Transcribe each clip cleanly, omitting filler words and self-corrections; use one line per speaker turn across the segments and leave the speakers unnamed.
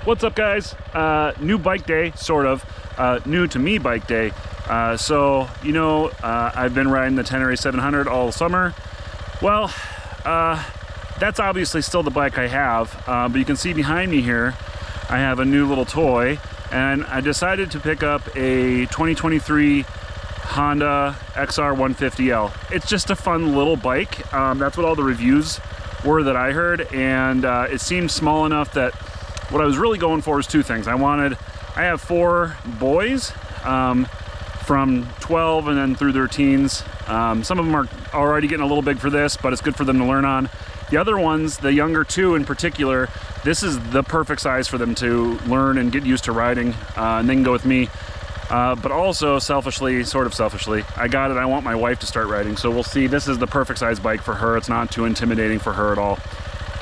What's up, guys? New bike day, sort of. New to me bike day. So, you know, I've been riding the Tenere 700 all summer. Well, that's obviously still the bike I have, but you can see behind me here, I have a new little toy, and I decided to pick up a 2023 Honda XR150L. It's just a fun little bike. That's what all the reviews were that I heard, and it seemed small enough that what I was really going for is two things. I have 4 boys from 12 and then through their teens. Some of them are already getting a little big for this, but it's good for them to learn on. The other ones, the younger 2 in particular, this is the perfect size for them to learn and get used to riding, and they can go with me. But also selfishly, sort of selfishly, I want my wife to start riding, so we'll see. This is the perfect size bike for her. It's not too intimidating for her at all.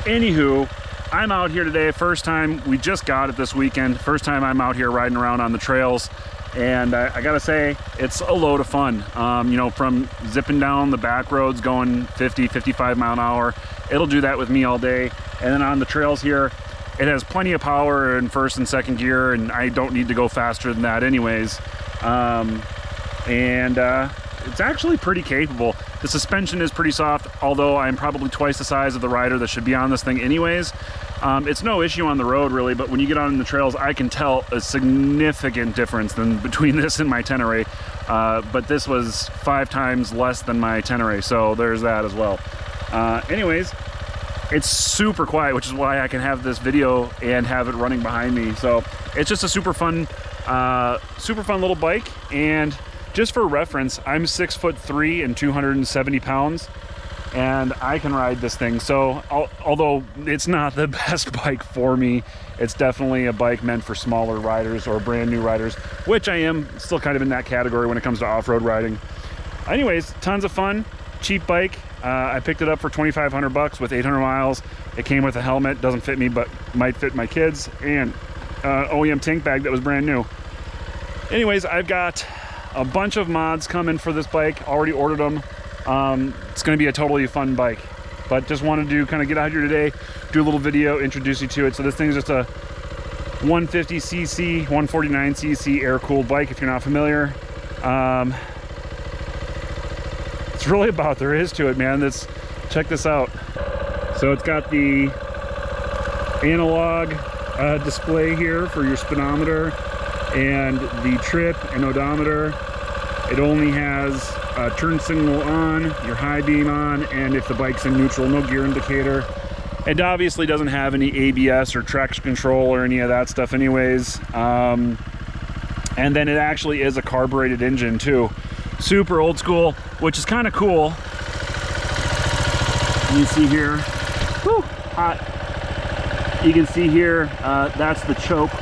Anywho, I'm out here today, first time, we just got it this weekend, first time I'm out here riding around on the trails, and I gotta say, it's a load of fun. You know, from zipping down the back roads going 50, 55 mile an hour, it'll do that with me all day. And then on the trails here, it has plenty of power in first and second gear, and I don't need to go faster than that anyways. It's actually pretty capable. The suspension is pretty soft, although I'm probably twice the size of the rider that should be on this thing anyways. It's no issue on the road really, but when you get on the trails, I can tell a significant difference between this and my Tenere. But this was 5 times less than my Tenere, so there's that as well. Anyways, it's super quiet, which is why I can have this video and have it running behind me. So it's just a super fun little bike. And just for reference, I'm 6'3" and 270 pounds, and I can ride this thing. So although it's not the best bike for me, it's definitely a bike meant for smaller riders or brand new riders, which I am still kind of in that category when it comes to off-road riding. Anyways, tons of fun, cheap bike. I picked it up for 2,500 bucks with 800 miles. It came with a helmet, doesn't fit me, but might fit my kids, and OEM tank bag that was brand new. Anyways, I've got a bunch of mods coming for this bike, already ordered them. It's going to be a totally fun bike, but just wanted to kind of get out here today, do a little video, introduce you to it. So this thing is just a 150cc, 149cc air-cooled bike, if you're not familiar. It's really about there is to it, man. Check this out. So it's got the analog display here for your speedometer and the trip and odometer. It only has turn signal on, your high beam on, and if the bike's in neutral, no gear indicator. It obviously doesn't have any ABS or traction control or any of that stuff anyways. And then it actually is a carbureted engine too. Super old school, which is kind of cool. You see here, whew, hot. You can see here, that's the choke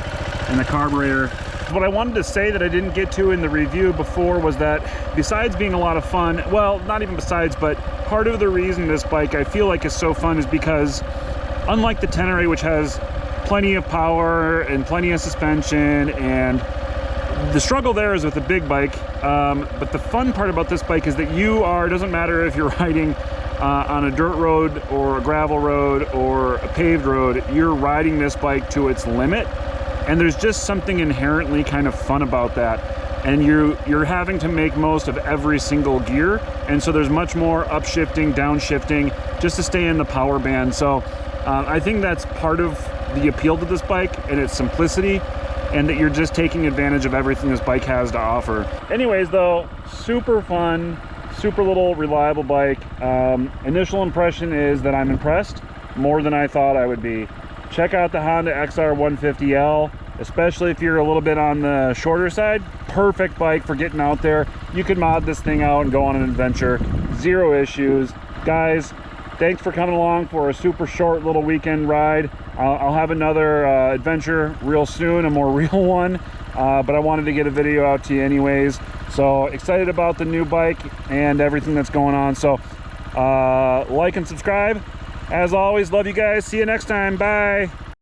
and the carburetor. What I wanted to say that I didn't get to in the review before was that besides being a lot of fun, well, not even besides, but part of the reason this bike I feel like is so fun is because unlike the Tenere, which has plenty of power and plenty of suspension, and the struggle there is with a big bike, but the fun part about this bike is that it doesn't matter if you're riding on a dirt road or a gravel road or a paved road, you're riding this bike to its limit. And there's just something inherently kind of fun about that. And you're having to make most of every single gear. And so there's much more upshifting, downshifting, just to stay in the power band. So I think that's part of the appeal to this bike and its simplicity, and that you're just taking advantage of everything this bike has to offer. Anyways though, super fun, super little reliable bike. Initial impression is that I'm impressed more than I thought I would be. Check out the Honda XR150L, especially if you're a little bit on the shorter side. Perfect bike for getting out there. You can mod this thing out and go on an adventure. Zero issues. Guys, thanks for coming along for a super short little weekend ride. I'll have another adventure real soon, a more real one. But I wanted to get a video out to you anyways. So excited about the new bike and everything that's going on. So like and subscribe. As always, love you guys. See you next time. Bye.